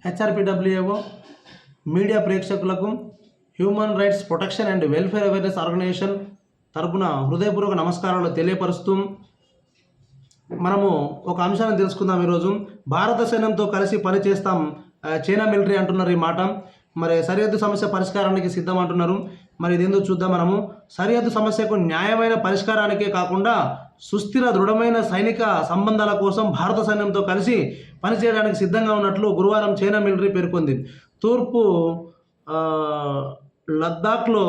హెచ్ఆర్పిడబ్ల్యూఏఓ media ప్రేక్షకులకు human rights protection and welfare awareness organisation తరపున హృదయపూర్వక నమస్కారాలు తెలియపరుస్తూ మనము ఒక అంశాన్ని తెలుసుకుందాం. ఈరోజు భారత సైన్యంతో కలిసి పనిచేస్తాం చైనా మిలిటరీ అంటున్నారు ఈ మాట. మరి సరిహద్దు సమస్య పరిష్కారానికి సిద్ధం అంటున్నారు. మరి ఇదేందో చూద్దాం. మనము సరిహద్దు సమస్యకు న్యాయమైన పరిష్కారానికే కాకుండా సుస్థిర దృఢమైన సైనిక సంబంధాల కోసం భారత సైన్యంతో కలిసి పనిచేయడానికి సిద్ధంగా ఉన్నట్లు గురువారం చైనా మిలిటరీ పేర్కొంది. తూర్పు లద్దాఖ్లో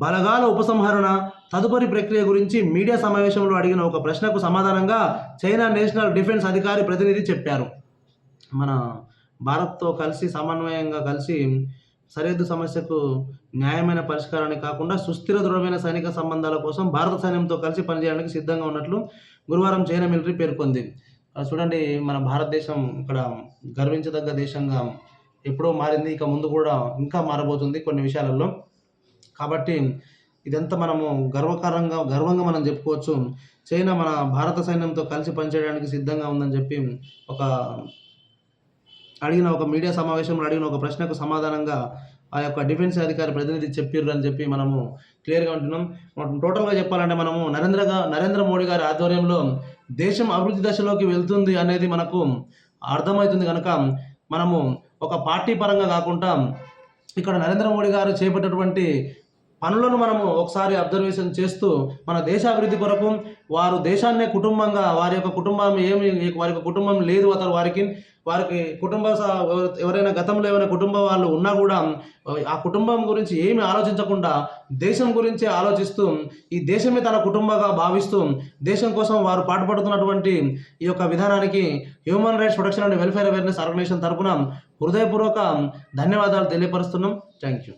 బలగాల ఉపసంహరణ తదుపరి ప్రక్రియ గురించి మీడియా సమావేశంలో అడిగిన ఒక ప్రశ్నకు సమాధానంగా చైనా నేషనల్ డిఫెన్స్ అధికారి ప్రతినిధి చెప్పారు. మన భారత్తో కలిసి సమన్వయంగా కలిసి సరిహద్దు సమస్యకు న్యాయమైన పరిష్కారానికి కాకుండా సుస్థిర దృఢమైన సైనిక సంబంధాల కోసం భారత సైన్యంతో కలిసి పనిచేయడానికి సిద్ధంగా ఉన్నట్లు గురువారం చైనా మిలిటరీ పేర్కొంది. చూడండి, మన భారతదేశం ఇక్కడ గర్వించదగ్గ దేశంగా ఎప్పుడో మారింది, ఇక ముందు కూడా ఇంకా మారబోతుంది కొన్ని విషయాలలో. కాబట్టి ఇదంతా మనము గర్వంగా మనం చెప్పుకోవచ్చు. చైనా మన భారత సైన్యంతో కలిసి పనిచేయడానికి సిద్ధంగా ఉందని చెప్పి ఒక మీడియా సమావేశంలో అడిగిన ఒక ప్రశ్నకు సమాధానంగా ఆ యొక్క డిఫెన్స్ అధికారి ప్రతినిధి చెప్పారు అని చెప్పి మనము క్లియర్గా ఉంటున్నాం. టోటల్గా చెప్పాలంటే మనము నరేంద్ర మోడీ గారి ఆధ్వర్యంలో దేశం అభివృద్ధి దశలోకి వెళ్తుంది అనేది మనకు అర్థమవుతుంది. కనుక మనము ఒక పార్టీ పరంగా కాకుండా ఇక్కడ నరేంద్ర మోడీ గారు చేపట్టినటువంటి పనులను మనము ఒకసారి అబ్జర్వేషన్ చేస్తూ మన దేశ అభివృద్ధి కొరకు వారు దేశాన్నే కుటుంబంగా వారి యొక్క కుటుంబం లేదు, వారికి ఎవరైనా గతంలో ఏమైనా కుటుంబం వాళ్ళు ఉన్నా కూడా ఆ కుటుంబం గురించి ఏమి ఆలోచించకుండా దేశం గురించి ఆలోచిస్తూ ఈ దేశమే తన కుటుంబంగా భావిస్తూ దేశం కోసం వారు పాటుపడుతున్నటువంటి ఈ యొక్క విధానానికి human rights protection and welfare awareness organisation తరపున హృదయపూర్వక ధన్యవాదాలు తెలియపరుస్తున్నాం. Thank you.